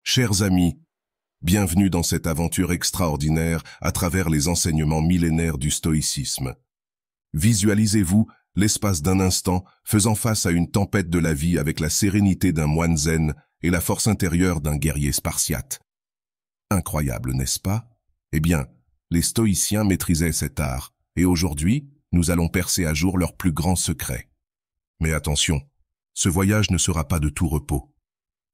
Chers amis, bienvenue dans cette aventure extraordinaire à travers les enseignements millénaires du stoïcisme. Visualisez-vous, l'espace d'un instant, faisant face à une tempête de la vie avec la sérénité d'un moine zen et la force intérieure d'un guerrier spartiate. Incroyable, n'est-ce pas? Eh bien, les stoïciens maîtrisaient cet art, et aujourd'hui, nous allons percer à jour leurs plus grands secrets. Mais attention, ce voyage ne sera pas de tout repos.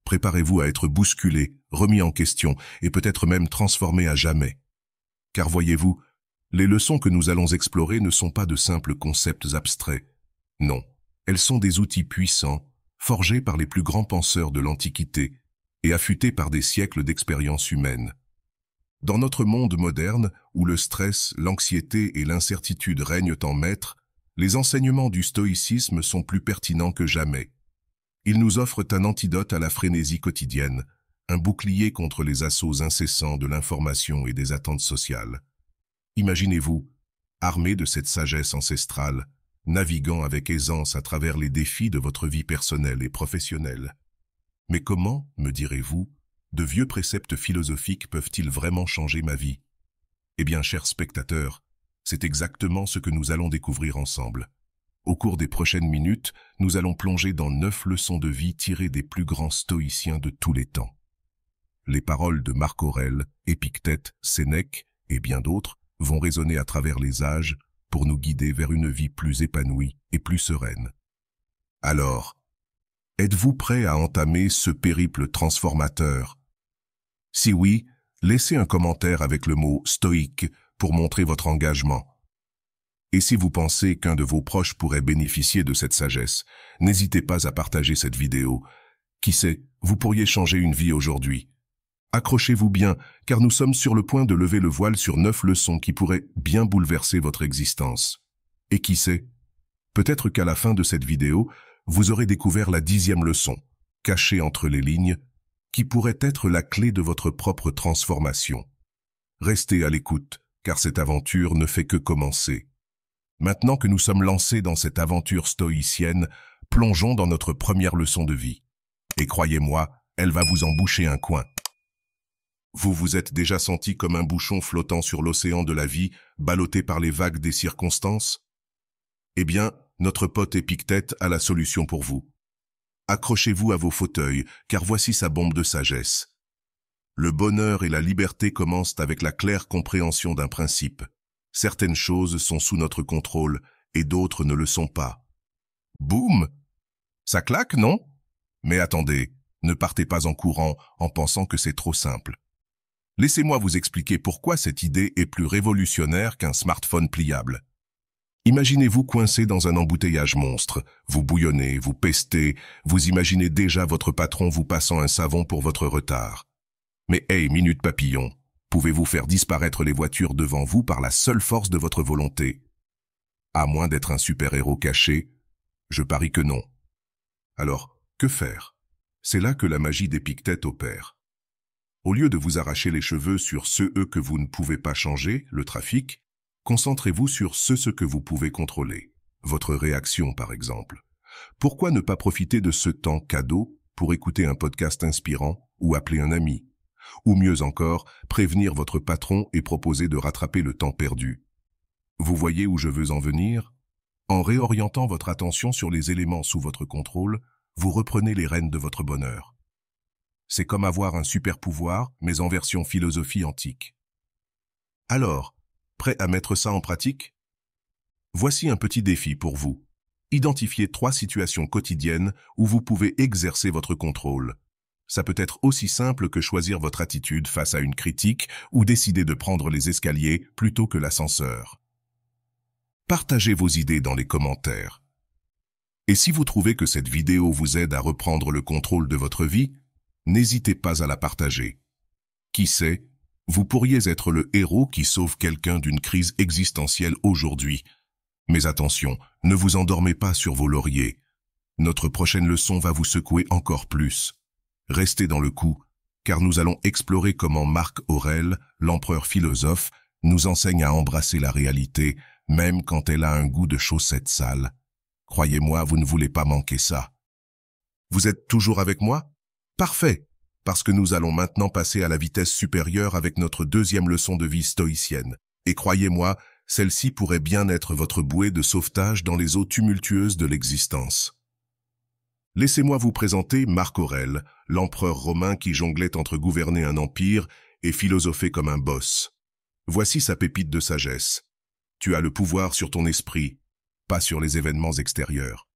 Préparez-vous à être bousculé, remis en question et peut-être même transformé à jamais. Car voyez-vous, les leçons que nous allons explorer ne sont pas de simples concepts abstraits. Non, elles sont des outils puissants, forgés par les plus grands penseurs de l'Antiquité et affûtés par des siècles d'expérience humaine. Dans notre monde moderne, où le stress, l'anxiété et l'incertitude règnent en maître, les enseignements du stoïcisme sont plus pertinents que jamais. Ils nous offrent un antidote à la frénésie quotidienne, un bouclier contre les assauts incessants de l'information et des attentes sociales. Imaginez-vous, armé de cette sagesse ancestrale, naviguant avec aisance à travers les défis de votre vie personnelle et professionnelle. Mais comment, me direz-vous, de vieux préceptes philosophiques peuvent-ils vraiment changer ma vie? Eh bien, chers spectateurs, c'est exactement ce que nous allons découvrir ensemble. Au cours des prochaines minutes, nous allons plonger dans 9 leçons de vie tirées des plus grands stoïciens de tous les temps. Les paroles de Marc Aurèle, Épictète, Sénèque et bien d'autres vont résonner à travers les âges pour nous guider vers une vie plus épanouie et plus sereine. Alors, êtes-vous prêts à entamer ce périple transformateur? Si oui, laissez un commentaire avec le mot « stoïque » pour montrer votre engagement. Et si vous pensez qu'un de vos proches pourrait bénéficier de cette sagesse, n'hésitez pas à partager cette vidéo. Qui sait, vous pourriez changer une vie aujourd'hui. Accrochez-vous bien, car nous sommes sur le point de lever le voile sur 9 leçons qui pourraient bien bouleverser votre existence. Et qui sait, peut-être qu'à la fin de cette vidéo, vous aurez découvert la 10e leçon, cachée entre les lignes, qui pourrait être la clé de votre propre transformation. Restez à l'écoute, car cette aventure ne fait que commencer. Maintenant que nous sommes lancés dans cette aventure stoïcienne, plongeons dans notre première leçon de vie. Et croyez-moi, elle va vous en boucher un coin. Vous vous êtes déjà senti comme un bouchon flottant sur l'océan de la vie, ballotté par les vagues des circonstances? Eh bien, notre pote Épictète a la solution pour vous. Accrochez-vous à vos fauteuils, car voici sa bombe de sagesse. Le bonheur et la liberté commencent avec la claire compréhension d'un principe. Certaines choses sont sous notre contrôle et d'autres ne le sont pas. Boum! Ça claque, non? Mais attendez, ne partez pas en courant en pensant que c'est trop simple. Laissez-moi vous expliquer pourquoi cette idée est plus révolutionnaire qu'un smartphone pliable. Imaginez-vous coincé dans un embouteillage monstre. Vous bouillonnez, vous pestez, vous imaginez déjà votre patron vous passant un savon pour votre retard. Mais hey, minute papillon! Pouvez-vous faire disparaître les voitures devant vous par la seule force de votre volonté? À moins d'être un super-héros caché, je parie que non. Alors, que faire? C'est là que la magie d'Épictète opère. Au lieu de vous arracher les cheveux sur ceux que vous ne pouvez pas changer, le trafic, concentrez-vous sur ce que vous pouvez contrôler. Votre réaction, par exemple. Pourquoi ne pas profiter de ce temps cadeau pour écouter un podcast inspirant ou appeler un ami? Ou mieux encore, prévenir votre patron et proposer de rattraper le temps perdu. Vous voyez où je veux en venir? En réorientant votre attention sur les éléments sous votre contrôle, vous reprenez les rênes de votre bonheur. C'est comme avoir un super pouvoir, mais en version philosophie antique. Alors, prêt à mettre ça en pratique? Voici un petit défi pour vous. Identifiez 3 situations quotidiennes où vous pouvez exercer votre contrôle. Ça peut être aussi simple que choisir votre attitude face à une critique ou décider de prendre les escaliers plutôt que l'ascenseur. Partagez vos idées dans les commentaires. Et si vous trouvez que cette vidéo vous aide à reprendre le contrôle de votre vie, n'hésitez pas à la partager. Qui sait, vous pourriez être le héros qui sauve quelqu'un d'une crise existentielle aujourd'hui. Mais attention, ne vous endormez pas sur vos lauriers. Notre prochaine leçon va vous secouer encore plus. Restez dans le coup, car nous allons explorer comment Marc Aurèle, l'empereur philosophe, nous enseigne à embrasser la réalité, même quand elle a un goût de chaussettes sales. Croyez-moi, vous ne voulez pas manquer ça. Vous êtes toujours avec moi? Parfait. parce que nous allons maintenant passer à la vitesse supérieure avec notre deuxième leçon de vie stoïcienne. Et croyez-moi, celle-ci pourrait bien être votre bouée de sauvetage dans les eaux tumultueuses de l'existence. Laissez-moi vous présenter Marc Aurèle, l'empereur romain qui jonglait entre gouverner un empire et philosopher comme un boss. Voici sa pépite de sagesse. Tu as le pouvoir sur ton esprit, pas sur les événements extérieurs.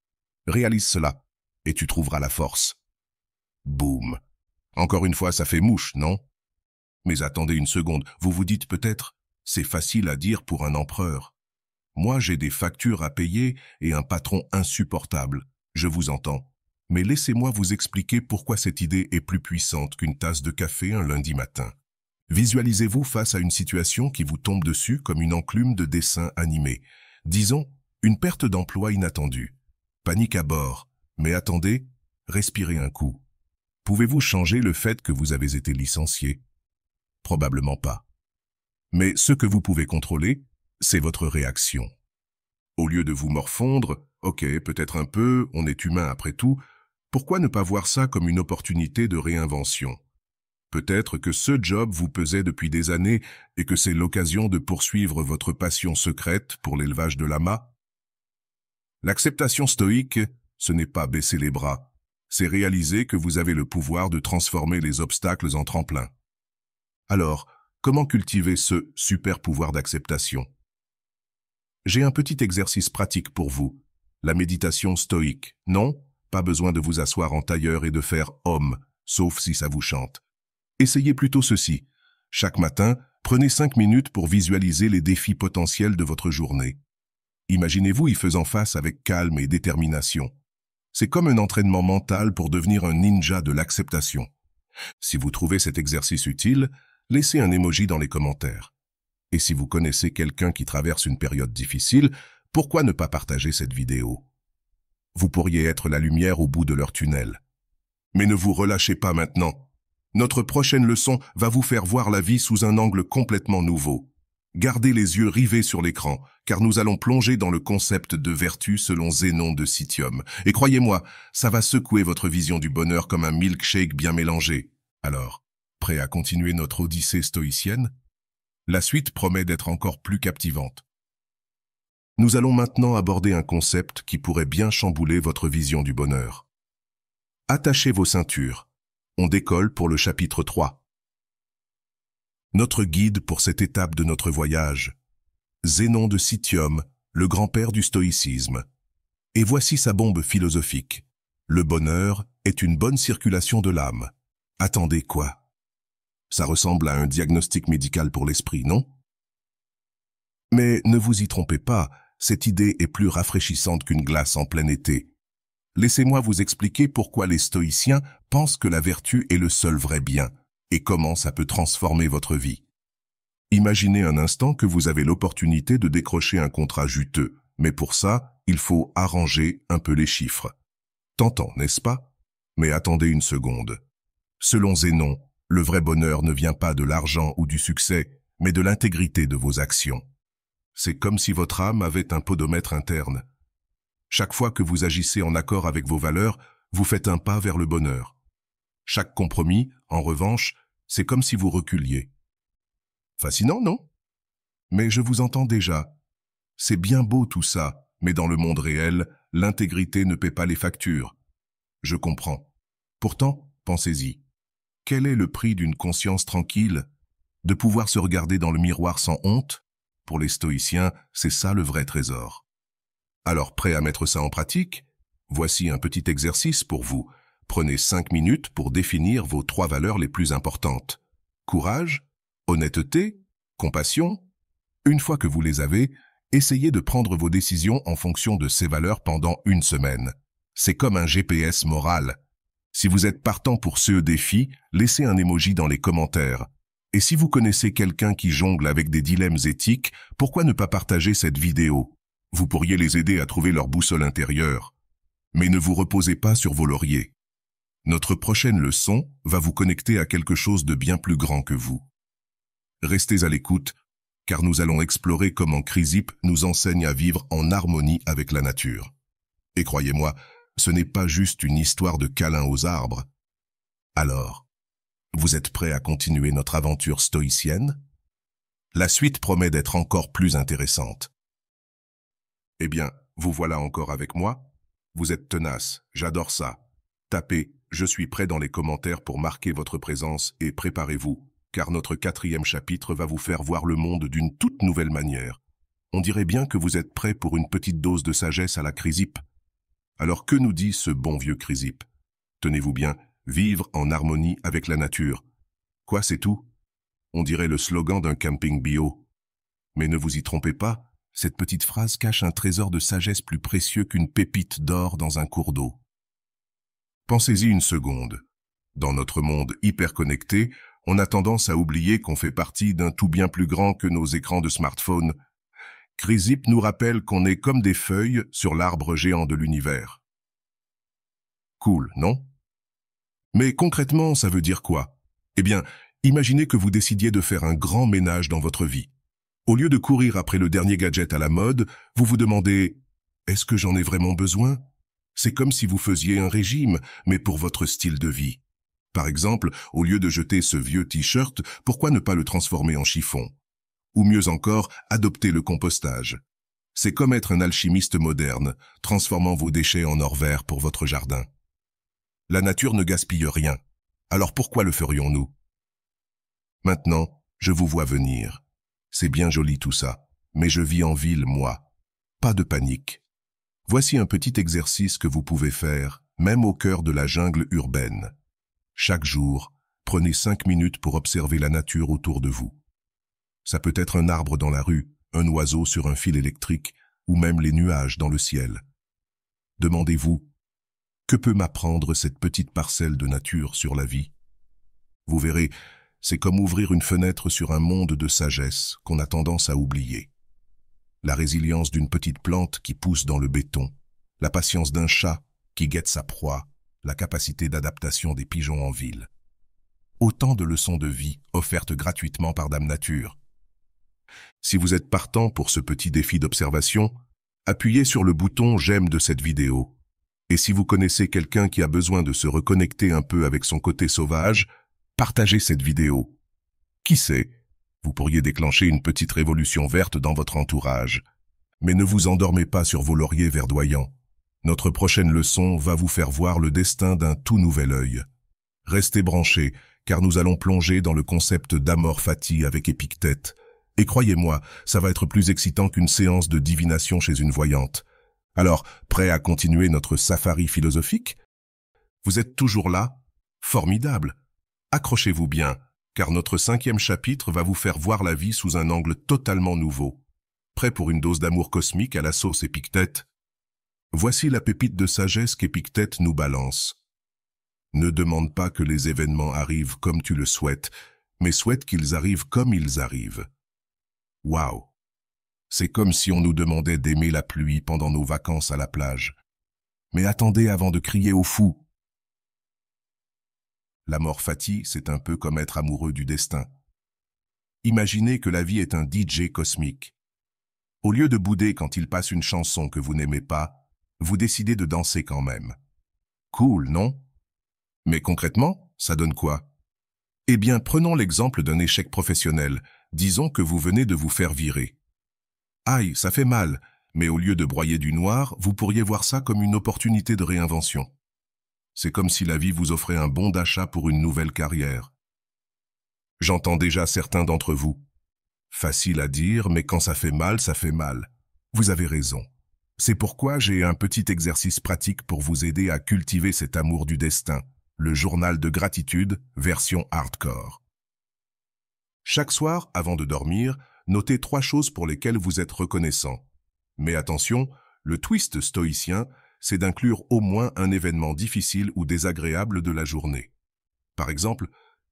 Réalise cela, et tu trouveras la force. Boum. Encore une fois, ça fait mouche, non? Mais attendez une seconde, vous vous dites peut-être, c'est facile à dire pour un empereur. Moi, j'ai des factures à payer et un patron insupportable. Je vous entends. Mais laissez-moi vous expliquer pourquoi cette idée est plus puissante qu'une tasse de café un lundi matin. Visualisez-vous face à une situation qui vous tombe dessus comme une enclume de dessin animé. Disons, une perte d'emploi inattendue. Panique à bord. Mais attendez, respirez un coup. Pouvez-vous changer le fait que vous avez été licencié? Probablement pas. Mais ce que vous pouvez contrôler, c'est votre réaction. Au lieu de vous morfondre, ok, peut-être un peu, on est humain après tout, pourquoi ne pas voir ça comme une opportunité de réinvention? Peut-être que ce job vous pesait depuis des années et que c'est l'occasion de poursuivre votre passion secrète pour l'élevage de lamas? L'acceptation stoïque, ce n'est pas baisser les bras, c'est réaliser que vous avez le pouvoir de transformer les obstacles en tremplin. Alors, comment cultiver ce super pouvoir d'acceptation? J'ai un petit exercice pratique pour vous, la méditation stoïque. Non, pas besoin de vous asseoir en tailleur et de faire « homme », sauf si ça vous chante. Essayez plutôt ceci. Chaque matin, prenez 5 minutes pour visualiser les défis potentiels de votre journée. Imaginez-vous y faisant face avec calme et détermination. C'est comme un entraînement mental pour devenir un ninja de l'acceptation. Si vous trouvez cet exercice utile, laissez un emoji dans les commentaires. Et si vous connaissez quelqu'un qui traverse une période difficile, pourquoi ne pas partager cette vidéo? Vous pourriez être la lumière au bout de leur tunnel. Mais ne vous relâchez pas maintenant. Notre prochaine leçon va vous faire voir la vie sous un angle complètement nouveau. Gardez les yeux rivés sur l'écran, car nous allons plonger dans le concept de vertu selon Zénon de Citium. Et croyez-moi, ça va secouer votre vision du bonheur comme un milkshake bien mélangé. Alors, prêt à continuer notre odyssée stoïcienne? La suite promet d'être encore plus captivante. Nous allons maintenant aborder un concept qui pourrait bien chambouler votre vision du bonheur. Attachez vos ceintures. On décolle pour le chapitre 3. Notre guide pour cette étape de notre voyage. Zénon de Citium, le grand-père du stoïcisme. Et voici sa bombe philosophique. Le bonheur est une bonne circulation de l'âme. Attendez quoi? Ça ressemble à un diagnostic médical pour l'esprit, non? Mais ne vous y trompez pas, cette idée est plus rafraîchissante qu'une glace en plein été. Laissez-moi vous expliquer pourquoi les stoïciens pensent que la vertu est le seul vrai bien, et comment ça peut transformer votre vie. Imaginez un instant que vous avez l'opportunité de décrocher un contrat juteux, mais pour ça, il faut arranger un peu les chiffres. Tentant, n'est-ce pas? Mais attendez une seconde. Selon Zénon, le vrai bonheur ne vient pas de l'argent ou du succès, mais de l'intégrité de vos actions. C'est comme si votre âme avait un podomètre interne. Chaque fois que vous agissez en accord avec vos valeurs, vous faites un pas vers le bonheur. Chaque compromis, en revanche, c'est comme si vous reculiez. Fascinant, non? Mais je vous entends déjà. C'est bien beau tout ça, mais dans le monde réel, l'intégrité ne paie pas les factures. Je comprends. Pourtant, pensez-y. Quel est le prix d'une conscience tranquille? De pouvoir se regarder dans le miroir sans honte? Pour les stoïciens, c'est ça le vrai trésor. Alors, prêt à mettre ça en pratique? Voici un petit exercice pour vous. Prenez 5 minutes pour définir vos 3 valeurs les plus importantes. Courage, honnêteté, compassion. Une fois que vous les avez, essayez de prendre vos décisions en fonction de ces valeurs pendant une semaine. C'est comme un GPS moral. Si vous êtes partant pour ce défi, laissez un emoji dans les commentaires. Et si vous connaissez quelqu'un qui jongle avec des dilemmes éthiques, pourquoi ne pas partager cette vidéo? Vous pourriez les aider à trouver leur boussole intérieure. Mais ne vous reposez pas sur vos lauriers. Notre prochaine leçon va vous connecter à quelque chose de bien plus grand que vous. Restez à l'écoute, car nous allons explorer comment Chrysippe nous enseigne à vivre en harmonie avec la nature. Et croyez-moi, ce n'est pas juste une histoire de câlin aux arbres. Alors, Vous êtes prêts à continuer notre aventure stoïcienne? La suite promet d'être encore plus intéressante. Eh bien, vous voilà encore avec moi? Vous êtes tenace, j'adore ça. Tapez « Je suis prêt » dans les commentaires pour marquer votre présence et préparez-vous, car notre 4e chapitre va vous faire voir le monde d'une toute nouvelle manière. On dirait bien que vous êtes prêts pour une petite dose de sagesse à la Chrysippe. Alors que nous dit ce bon vieux Chrysippe? Tenez-vous bien, vivre en harmonie avec la nature. Quoi, c'est tout? On dirait le slogan d'un camping bio. Mais ne vous y trompez pas, cette petite phrase cache un trésor de sagesse plus précieux qu'une pépite d'or dans un cours d'eau. Pensez-y une seconde. Dans notre monde hyper connecté, on a tendance à oublier qu'on fait partie d'un tout bien plus grand que nos écrans de smartphone. Chrysippe nous rappelle qu'on est comme des feuilles sur l'arbre géant de l'univers. Cool, non? Mais concrètement, ça veut dire quoi? Eh bien, imaginez que vous décidiez de faire un grand ménage dans votre vie. Au lieu de courir après le dernier gadget à la mode, vous vous demandez « Est-ce que j'en ai vraiment besoin ?» C'est comme si vous faisiez un régime, mais pour votre style de vie. Par exemple, au lieu de jeter ce vieux t-shirt, pourquoi ne pas le transformer en chiffon? Ou mieux encore, adopter le compostage. C'est comme être un alchimiste moderne, transformant vos déchets en or vert pour votre jardin. La nature ne gaspille rien. Alors pourquoi le ferions-nous? Maintenant, je vous vois venir. C'est bien joli tout ça, mais je vis en ville, moi. Pas de panique. Voici un petit exercice que vous pouvez faire, même au cœur de la jungle urbaine. Chaque jour, prenez 5 minutes pour observer la nature autour de vous. Ça peut être un arbre dans la rue, un oiseau sur un fil électrique, ou même les nuages dans le ciel. Demandez-vous, que peut m'apprendre cette petite parcelle de nature sur la vie? Vous verrez, c'est comme ouvrir une fenêtre sur un monde de sagesse qu'on a tendance à oublier. La résilience d'une petite plante qui pousse dans le béton, la patience d'un chat qui guette sa proie, la capacité d'adaptation des pigeons en ville. Autant de leçons de vie offertes gratuitement par Dame Nature. Si vous êtes partant pour ce petit défi d'observation, appuyez sur le bouton « J'aime » de cette vidéo. Et si vous connaissez quelqu'un qui a besoin de se reconnecter un peu avec son côté sauvage, partagez cette vidéo. Qui sait, vous pourriez déclencher une petite révolution verte dans votre entourage. Mais ne vous endormez pas sur vos lauriers verdoyants. Notre prochaine leçon va vous faire voir le destin d'un tout nouvel œil. Restez branchés, car nous allons plonger dans le concept d'amor fati avec Épictète. Et croyez-moi, ça va être plus excitant qu'une séance de divination chez une voyante. Alors, prêt à continuer notre safari philosophique? Vous êtes toujours là? Formidable! Accrochez-vous bien, car notre 5e chapitre va vous faire voir la vie sous un angle totalement nouveau. Prêt pour une dose d'amour cosmique à la sauce Épictète? Voici la pépite de sagesse qu'Épictète nous balance. Ne demande pas que les événements arrivent comme tu le souhaites, mais souhaite qu'ils arrivent comme ils arrivent. Waouh! C'est comme si on nous demandait d'aimer la pluie pendant nos vacances à la plage. Mais attendez avant de crier au fou. L'amor fati, c'est un peu comme être amoureux du destin. Imaginez que la vie est un DJ cosmique. Au lieu de bouder quand il passe une chanson que vous n'aimez pas, vous décidez de danser quand même. Cool, non? Mais concrètement, ça donne quoi? Eh bien, prenons l'exemple d'un échec professionnel. Disons que vous venez de vous faire virer. Aïe, ça fait mal, mais au lieu de broyer du noir, vous pourriez voir ça comme une opportunité de réinvention. C'est comme si la vie vous offrait un bon d'achat pour une nouvelle carrière. J'entends déjà certains d'entre vous. Facile à dire, mais quand ça fait mal, ça fait mal. Vous avez raison. C'est pourquoi j'ai un petit exercice pratique pour vous aider à cultiver cet amour du destin, le journal de gratitude, version hardcore. Chaque soir, avant de dormir, notez 3 choses pour lesquelles vous êtes reconnaissant. Mais attention, le twist stoïcien, c'est d'inclure au moins un événement difficile ou désagréable de la journée. Par exemple,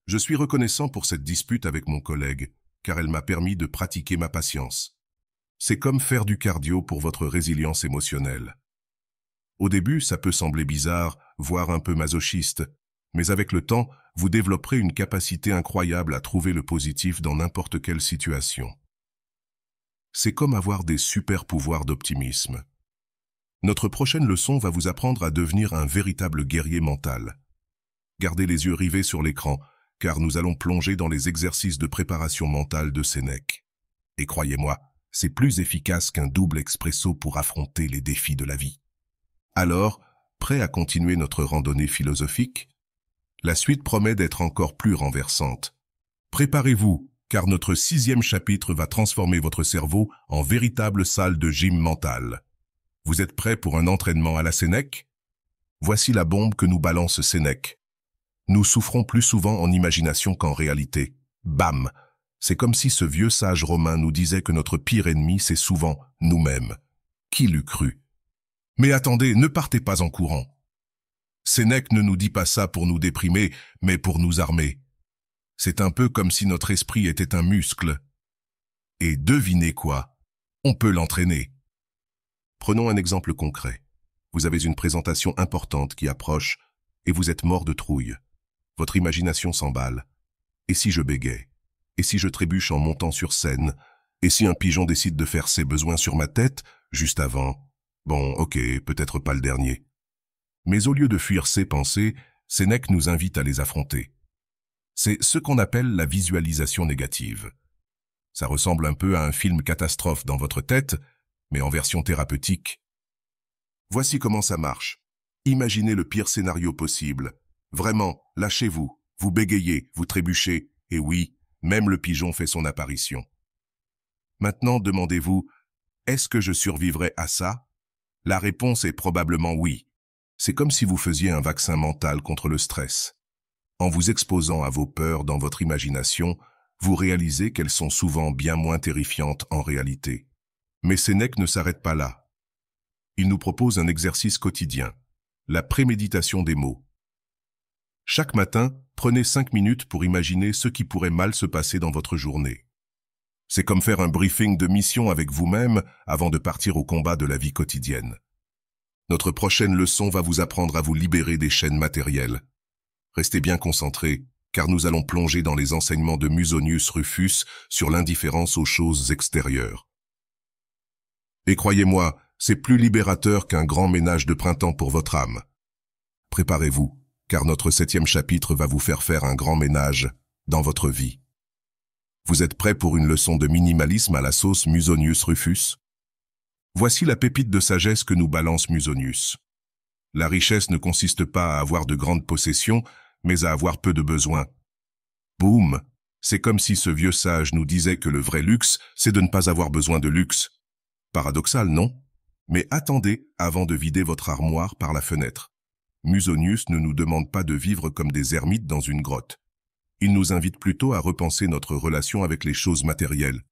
je suis reconnaissant pour cette dispute avec mon collègue, car elle m'a permis de pratiquer ma patience. C'est comme faire du cardio pour votre résilience émotionnelle. Au début, ça peut sembler bizarre, voire un peu masochiste, mais avec le temps, vous développerez une capacité incroyable à trouver le positif dans n'importe quelle situation. C'est comme avoir des super pouvoirs d'optimisme. Notre prochaine leçon va vous apprendre à devenir un véritable guerrier mental. Gardez les yeux rivés sur l'écran, car nous allons plonger dans les exercices de préparation mentale de Sénèque. Et croyez-moi, c'est plus efficace qu'un double expresso pour affronter les défis de la vie. Alors, prêt à continuer notre randonnée philosophique? La suite promet d'être encore plus renversante. Préparez-vous, car notre 6e chapitre va transformer votre cerveau en véritable salle de gym mentale. Vous êtes prêts pour un entraînement à la Sénèque? Voici la bombe que nous balance Sénèque. Nous souffrons plus souvent en imagination qu'en réalité. Bam! C'est comme si ce vieux sage romain nous disait que notre pire ennemi, c'est souvent nous-mêmes. Qui l'eût cru? Mais attendez, ne partez pas en courant. Sénèque ne nous dit pas ça pour nous déprimer, mais pour nous armer. C'est un peu comme si notre esprit était un muscle. Et devinez quoi? On peut l'entraîner. Prenons un exemple concret. Vous avez une présentation importante qui approche et vous êtes mort de trouille. Votre imagination s'emballe. Et si je bégaye? Et si je trébuche en montant sur scène? Et si un pigeon décide de faire ses besoins sur ma tête, juste avant? Bon, ok, peut-être pas le dernier. Mais au lieu de fuir ces pensées, Sénèque nous invite à les affronter. C'est ce qu'on appelle la visualisation négative. Ça ressemble un peu à un film catastrophe dans votre tête, mais en version thérapeutique. Voici comment ça marche. Imaginez le pire scénario possible. Vraiment, lâchez-vous, vous bégayez, vous trébuchez, et oui, même le pigeon fait son apparition. Maintenant, demandez-vous, est-ce que je survivrai à ça? La réponse est probablement oui. C'est comme si vous faisiez un vaccin mental contre le stress. En vous exposant à vos peurs dans votre imagination, vous réalisez qu'elles sont souvent bien moins terrifiantes en réalité. Mais Sénèque ne s'arrête pas là. Il nous propose un exercice quotidien, la préméditation des mots. Chaque matin, prenez 5 minutes pour imaginer ce qui pourrait mal se passer dans votre journée. C'est comme faire un briefing de mission avec vous-même avant de partir au combat de la vie quotidienne. Notre prochaine leçon va vous apprendre à vous libérer des chaînes matérielles. Restez bien concentrés, car nous allons plonger dans les enseignements de Musonius Rufus sur l'indifférence aux choses extérieures. Et croyez-moi, c'est plus libérateur qu'un grand ménage de printemps pour votre âme. Préparez-vous, car notre 7e chapitre va vous faire un grand ménage dans votre vie. Vous êtes prêts pour une leçon de minimalisme à la sauce Musonius Rufus? Voici la pépite de sagesse que nous balance Musonius. La richesse ne consiste pas à avoir de grandes possessions, mais à avoir peu de besoins. Boum! C'est comme si ce vieux sage nous disait que le vrai luxe, c'est de ne pas avoir besoin de luxe. Paradoxal, non? Mais attendez avant de vider votre armoire par la fenêtre. Musonius ne nous demande pas de vivre comme des ermites dans une grotte. Il nous invite plutôt à repenser notre relation avec les choses matérielles.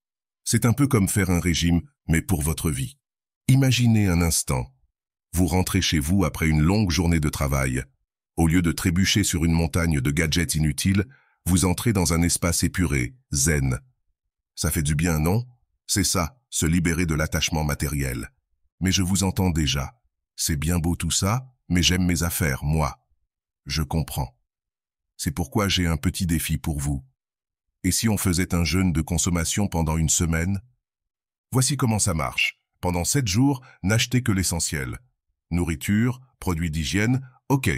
C'est un peu comme faire un régime, mais pour votre vie. Imaginez un instant. Vous rentrez chez vous après une longue journée de travail. Au lieu de trébucher sur une montagne de gadgets inutiles, vous entrez dans un espace épuré, zen. Ça fait du bien, non? C'est ça, se libérer de l'attachement matériel. Mais je vous entends déjà. C'est bien beau tout ça, mais j'aime mes affaires, moi. Je comprends. C'est pourquoi j'ai un petit défi pour vous. Et si on faisait un jeûne de consommation pendant une semaine? Voici comment ça marche. Pendant 7 jours, n'achetez que l'essentiel. Nourriture, produits d'hygiène, ok.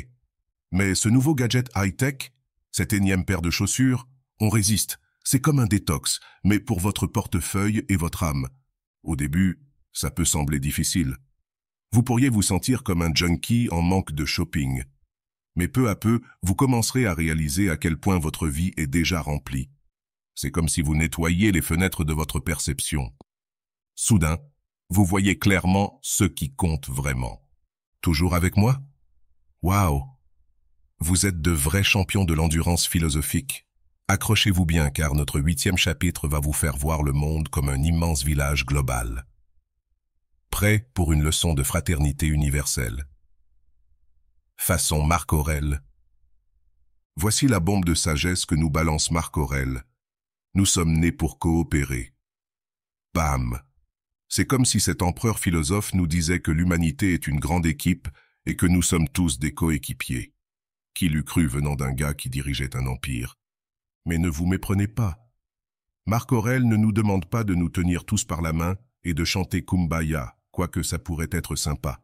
Mais ce nouveau gadget high-tech, cette énième paire de chaussures, on résiste. C'est comme un détox, mais pour votre portefeuille et votre âme. Au début, ça peut sembler difficile. Vous pourriez vous sentir comme un junkie en manque de shopping. Mais peu à peu, vous commencerez à réaliser à quel point votre vie est déjà remplie. C'est comme si vous nettoyiez les fenêtres de votre perception. Soudain, vous voyez clairement ce qui compte vraiment. Toujours avec moi? Waouh! Vous êtes de vrais champions de l'endurance philosophique. Accrochez-vous bien car notre 8e chapitre va vous faire voir le monde comme un immense village global. Prêt pour une leçon de fraternité universelle. Façon Marc Aurèle. Voici la bombe de sagesse que nous balance Marc Aurèle. Nous sommes nés pour coopérer. Bam! C'est comme si cet empereur philosophe nous disait que l'humanité est une grande équipe et que nous sommes tous des coéquipiers. Qui l'eût cru venant d'un gars qui dirigeait un empire? Mais ne vous méprenez pas. Marc Aurèle ne nous demande pas de nous tenir tous par la main et de chanter Kumbaya, quoique ça pourrait être sympa.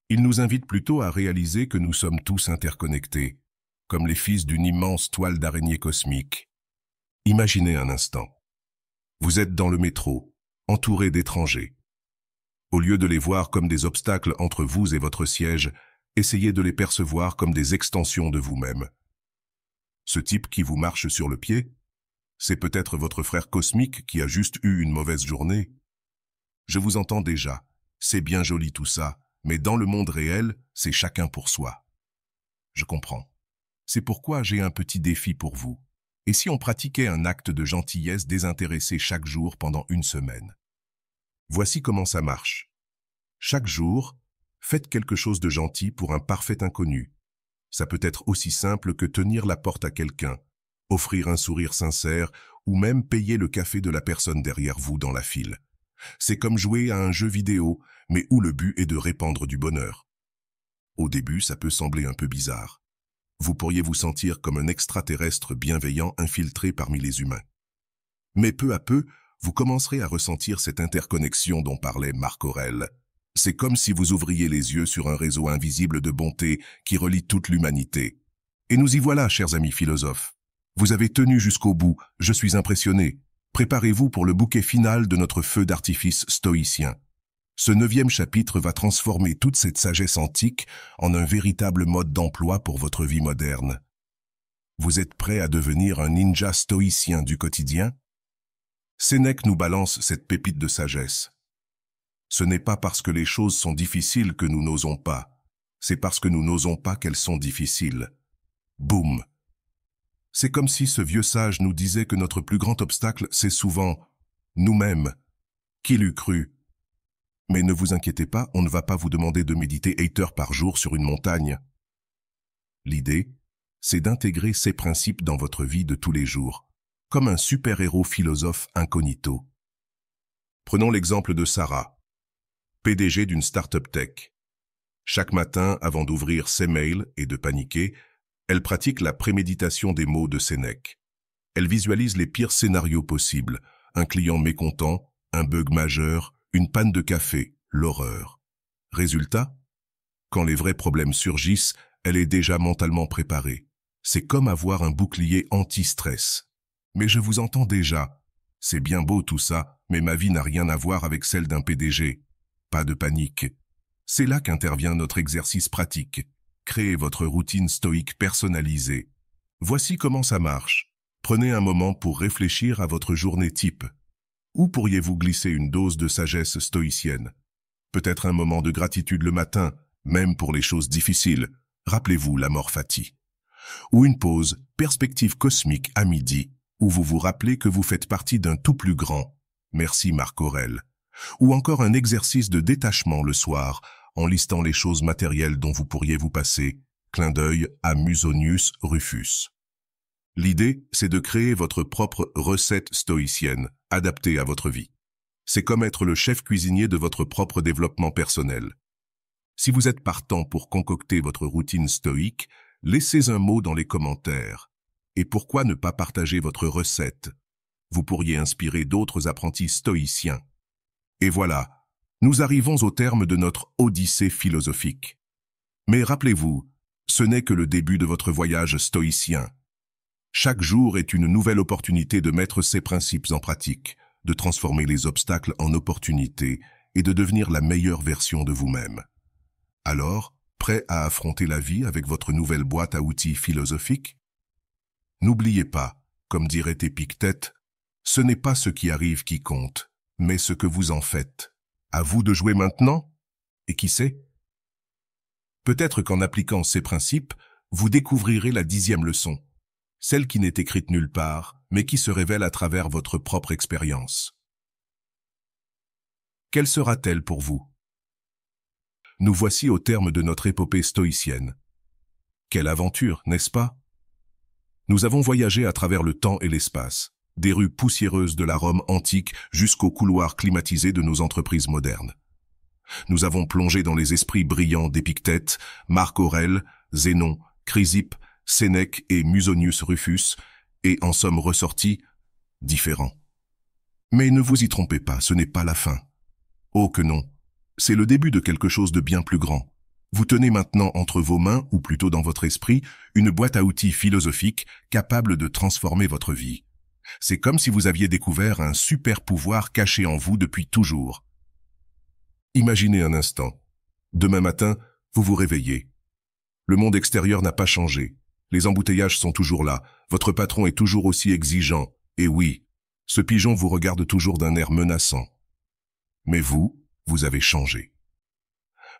Il nous invite plutôt à réaliser que nous sommes tous interconnectés, comme les fils d'une immense toile d'araignée cosmique. Imaginez un instant. Vous êtes dans le métro, entouré d'étrangers. Au lieu de les voir comme des obstacles entre vous et votre siège, essayez de les percevoir comme des extensions de vous-même. Ce type qui vous marche sur le pied, c'est peut-être votre frère cosmique qui a juste eu une mauvaise journée. Je vous entends déjà, c'est bien joli tout ça, mais dans le monde réel, c'est chacun pour soi. Je comprends. C'est pourquoi j'ai un petit défi pour vous. Et si on pratiquait un acte de gentillesse désintéressé chaque jour pendant une semaine? Voici comment ça marche. Chaque jour, faites quelque chose de gentil pour un parfait inconnu. Ça peut être aussi simple que tenir la porte à quelqu'un, offrir un sourire sincère ou même payer le café de la personne derrière vous dans la file. C'est comme jouer à un jeu vidéo, mais où le but est de répandre du bonheur. Au début, ça peut sembler un peu bizarre. Vous pourriez vous sentir comme un extraterrestre bienveillant infiltré parmi les humains. Mais peu à peu, vous commencerez à ressentir cette interconnexion dont parlait Marc Aurèle. C'est comme si vous ouvriez les yeux sur un réseau invisible de bonté qui relie toute l'humanité. Et nous y voilà, chers amis philosophes. Vous avez tenu jusqu'au bout, je suis impressionné. Préparez-vous pour le bouquet final de notre feu d'artifice stoïcien. Ce 9e chapitre va transformer toute cette sagesse antique en un véritable mode d'emploi pour votre vie moderne. Vous êtes prêt à devenir un ninja stoïcien du quotidien? Sénèque nous balance cette pépite de sagesse. Ce n'est pas parce que les choses sont difficiles que nous n'osons pas. C'est parce que nous n'osons pas qu'elles sont difficiles. Boum! C'est comme si ce vieux sage nous disait que notre plus grand obstacle, c'est souvent nous-mêmes. Qui l'eût cru? Mais ne vous inquiétez pas, on ne va pas vous demander de méditer 8 heures par jour sur une montagne. L'idée, c'est d'intégrer ces principes dans votre vie de tous les jours, comme un super-héros philosophe incognito. Prenons l'exemple de Sarah, PDG d'une start-up tech. Chaque matin, avant d'ouvrir ses mails et de paniquer, elle pratique la préméditation des mots de Sénèque. Elle visualise les pires scénarios possibles, un client mécontent, un bug majeur, une panne de café, l'horreur. Résultat, quand les vrais problèmes surgissent, elle est déjà mentalement préparée. C'est comme avoir un bouclier anti-stress. Mais je vous entends déjà. C'est bien beau tout ça, mais ma vie n'a rien à voir avec celle d'un PDG. Pas de panique. C'est là qu'intervient notre exercice pratique. Créez votre routine stoïque personnalisée. Voici comment ça marche. Prenez un moment pour réfléchir à votre journée type. Où pourriez-vous glisser une dose de sagesse stoïcienne? Peut-être un moment de gratitude le matin, même pour les choses difficiles. Rappelez-vous l'amor fati. Ou une pause, perspective cosmique à midi, où vous vous rappelez que vous faites partie d'un tout plus grand. Merci Marc Aurèle. Ou encore un exercice de détachement le soir, en listant les choses matérielles dont vous pourriez vous passer. Clin d'œil à Musonius Rufus. L'idée, c'est de créer votre propre recette stoïcienne, adaptée à votre vie. C'est comme être le chef cuisinier de votre propre développement personnel. Si vous êtes partant pour concocter votre routine stoïque, laissez un mot dans les commentaires. Et pourquoi ne pas partager votre recette? Vous pourriez inspirer d'autres apprentis stoïciens. Et voilà, nous arrivons au terme de notre odyssée philosophique. Mais rappelez-vous, ce n'est que le début de votre voyage stoïcien. Chaque jour est une nouvelle opportunité de mettre ces principes en pratique, de transformer les obstacles en opportunités et de devenir la meilleure version de vous-même. Alors, prêt à affronter la vie avec votre nouvelle boîte à outils philosophique? N'oubliez pas, comme dirait Épictète, ce n'est pas ce qui arrive qui compte, mais ce que vous en faites. À vous de jouer maintenant? Et qui sait? Peut-être qu'en appliquant ces principes, vous découvrirez la 10e leçon, celle qui n'est écrite nulle part, mais qui se révèle à travers votre propre expérience. Quelle sera-t-elle pour vous? Nous voici au terme de notre épopée stoïcienne. Quelle aventure, n'est-ce pas? Nous avons voyagé à travers le temps et l'espace, des rues poussiéreuses de la Rome antique jusqu'aux couloirs climatisés de nos entreprises modernes. Nous avons plongé dans les esprits brillants d'Épictète, Marc Aurèle, Zénon, Chrysippe, Sénèque et Musonius Rufus, et en sommes ressortis différents. Mais ne vous y trompez pas, ce n'est pas la fin. Oh que non, c'est le début de quelque chose de bien plus grand. Vous tenez maintenant entre vos mains, ou plutôt dans votre esprit, une boîte à outils philosophique capable de transformer votre vie. C'est comme si vous aviez découvert un super pouvoir caché en vous depuis toujours. Imaginez un instant. Demain matin, vous vous réveillez. Le monde extérieur n'a pas changé. Les embouteillages sont toujours là. Votre patron est toujours aussi exigeant. Et oui, ce pigeon vous regarde toujours d'un air menaçant. Mais vous avez changé.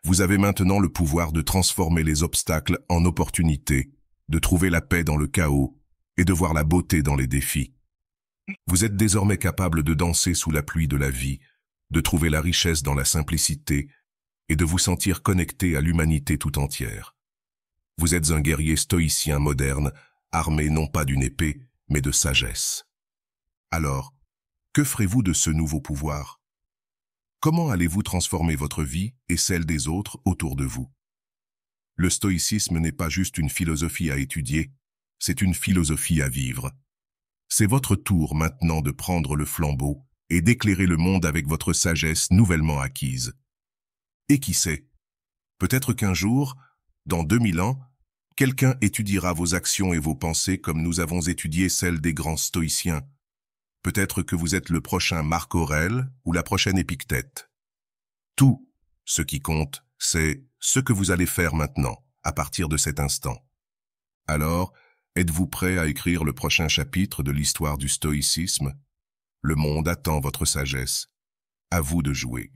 Vous avez maintenant le pouvoir de transformer les obstacles en opportunités, de trouver la paix dans le chaos et de voir la beauté dans les défis. Vous êtes désormais capable de danser sous la pluie de la vie, de trouver la richesse dans la simplicité et de vous sentir connecté à l'humanité tout entière. Vous êtes un guerrier stoïcien moderne, armé non pas d'une épée, mais de sagesse. Alors, que ferez-vous de ce nouveau pouvoir? Comment allez-vous transformer votre vie et celle des autres autour de vous? Le stoïcisme n'est pas juste une philosophie à étudier, c'est une philosophie à vivre. C'est votre tour maintenant de prendre le flambeau et d'éclairer le monde avec votre sagesse nouvellement acquise. Et qui sait, peut-être qu'un jour, dans 2000 ans, quelqu'un étudiera vos actions et vos pensées comme nous avons étudié celles des grands stoïciens. Peut-être que vous êtes le prochain Marc Aurèle ou la prochaine Épictète. Tout ce qui compte, c'est ce que vous allez faire maintenant, à partir de cet instant. Alors, êtes-vous prêt à écrire le prochain chapitre de l'histoire du stoïcisme? Le monde attend votre sagesse. À vous de jouer.